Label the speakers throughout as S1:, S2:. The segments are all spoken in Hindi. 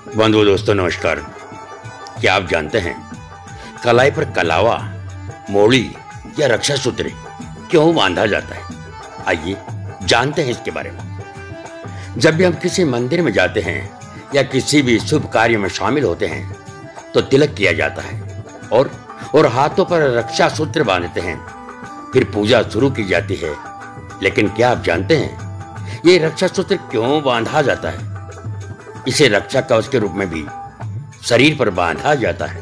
S1: बंधु दोस्तों नमस्कार। क्या आप जानते हैं कलाई पर कलावा, मोड़ी या रक्षा सूत्र क्यों बांधा जाता है? आइए जानते हैं इसके बारे में। जब भी हम किसी मंदिर में जाते हैं या किसी भी शुभ कार्य में शामिल होते हैं तो तिलक किया जाता है और हाथों पर रक्षा सूत्र बांधते हैं। फिर पूजा शुरू की जाती है। लेकिन क्या आप जानते हैं ये रक्षा सूत्र क्यों बांधा जाता है? इसे रक्षा कवच के रूप में भी शरीर पर बांधा जाता है।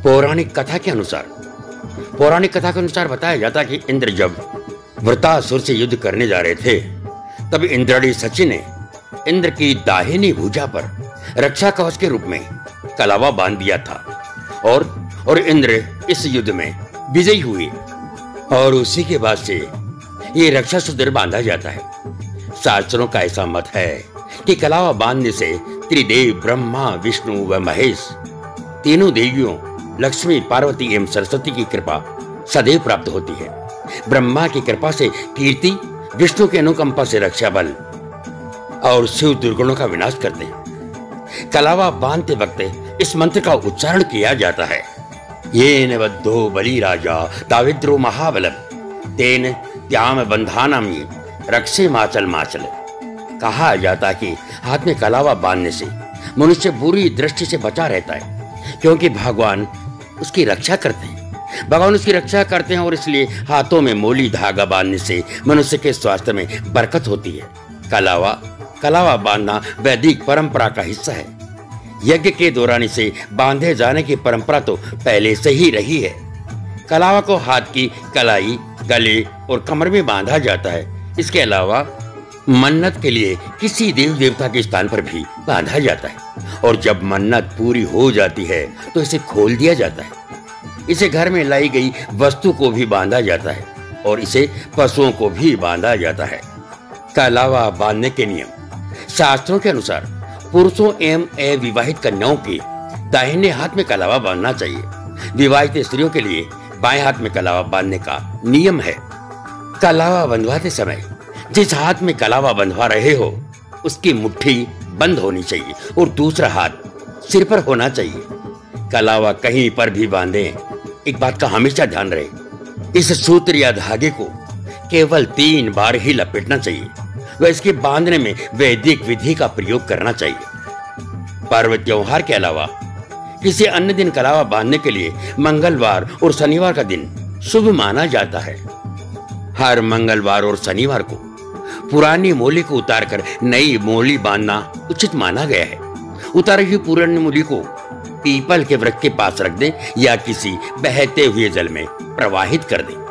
S1: पौराणिक कथा के अनुसार बताया जाता है कि इंद्र जब वृत्रासुर से युद्ध करने जा रहे थे तब इंद्राणी शची ने इंद्र की दाहिनी भुजा पर रक्षा कवच के रूप में कलावा बांध दिया था और इंद्र इस युद्ध में विजयी हुए और उसी के बाद से ये रक्षा सूत्र बांधा जाता है। शास्त्रों का ऐसा मत है कि कलावा बांधने से त्रिदेव ब्रह्मा, विष्णु व महेश तीनों देवियों लक्ष्मी, पार्वती एवं सरस्वती की कृपा सदैव प्राप्त होती है। ब्रह्मा की कृपा से कीर्ति, विष्णु की अनुकंपा से रक्षा बल और शिव दुर्गुणों का विनाश करते हैं। कलावा बांधते वक्त इस मंत्र का उच्चारण किया जाता है। येन बद्धो बलि राजा दाविद्रो महाबलम तेन त्याम बंधानामि रक्षे माचल माचल। कहा जाता है कि हाथ में कलावा बांधने से मनुष्य बुरी दृष्टि से बचा रहता है, क्योंकि भगवान उसकी रक्षा करते हैं। और इसलिए हाथों में मोली धागा बांधने से मनुष्य के स्वास्थ्य में बरकत होती है। कलावा बांधना वैदिक परंपरा का हिस्सा है। यज्ञ के दौरान इसे बांधे जाने की परंपरा तो पहले से ही रही है। कलावा को हाथ की कलाई, गले और कमर में बांधा जाता है। इसके अलावा मन्नत के लिए किसी देव देवता के स्थान पर भी बांधा जाता है और जब मन्नत पूरी हो जाती है तो इसे खोल दिया जाता है। इसे घर में लाई गई वस्तु को भी बांधा जाता है और इसे पशुओं को भी बांधा जाता है। कलावा बांधने के नियम। शास्त्रों के अनुसार पुरुषों एवं अविवाहित कन्याओं के दाहिने हाथ में कलावा बांधना चाहिए। विवाहित स्त्रियों के लिए बाएं हाथ में कलावा बांधने का नियम है। कलावा बंधवाते समय जिस हाथ में कलावा बंधवा रहे हो उसकी मुट्ठी बंद होनी चाहिए और दूसरा हाथ सिर पर होना चाहिए। कलावा कहीं पर भी बांधे, एक बात का हमेशा ध्यान रहे, इस सूत्र या धागे को केवल 3 बार ही लपेटना चाहिए व इसके बांधने में वैदिक विधि का प्रयोग करना चाहिए। पर्व त्योहार के अलावा किसी अन्य दिन कलावा बांधने के लिए मंगलवार और शनिवार का दिन शुभ माना जाता है। हर मंगलवार और शनिवार को पुरानी मोली को उतारकर नई मोली बांधना उचित माना गया है। उतारी हुई पुरानी मोली को पीपल के वृक्ष के पास रख दें या किसी बहते हुए जल में प्रवाहित कर दें।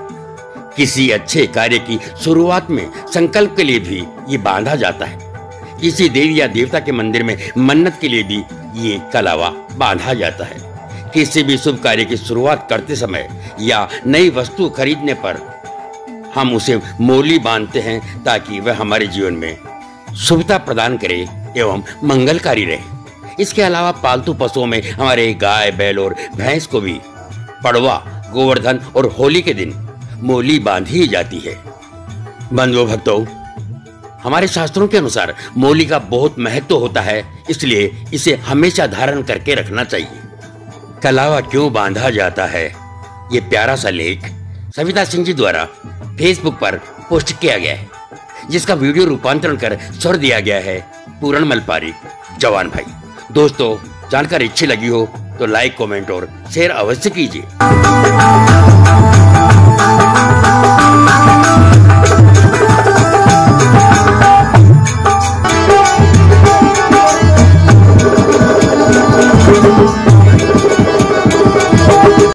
S1: किसी अच्छे कार्य की शुरुआत में संकल्प के लिए भी ये बांधा जाता है। किसी देवी या देवता के मंदिर में मन्नत के लिए भी ये कलावा बांधा जाता है। किसी भी शुभ कार्य की शुरुआत करते समय या नई वस्तु खरीदने पर हम उसे मोली बांधते हैं ताकि वह हमारे जीवन में शुभता प्रदान करे एवं मंगलकारी रहे। इसके अलावा पालतू पशुओं में हमारे गाय, बैल और भैंस को भी पड़वा, गोवर्धन और होली के दिन मोली बांधी जाती है। बंधुओं भक्तों, हमारे शास्त्रों के अनुसार मोली का बहुत महत्व होता है, इसलिए इसे हमेशा धारण करके रखना चाहिए। कलावा क्यों बांधा जाता है, ये प्यारा सा लेख सविता सिंह जी द्वारा फेसबुक पर पोस्ट किया गया है, जिसका वीडियो रूपांतरण कर स्वर दिया गया है पूरणमल पारिक, जवान भाई। दोस्तों, जानकारी अच्छी लगी हो तो लाइक, कमेंट और शेयर अवश्य कीजिए।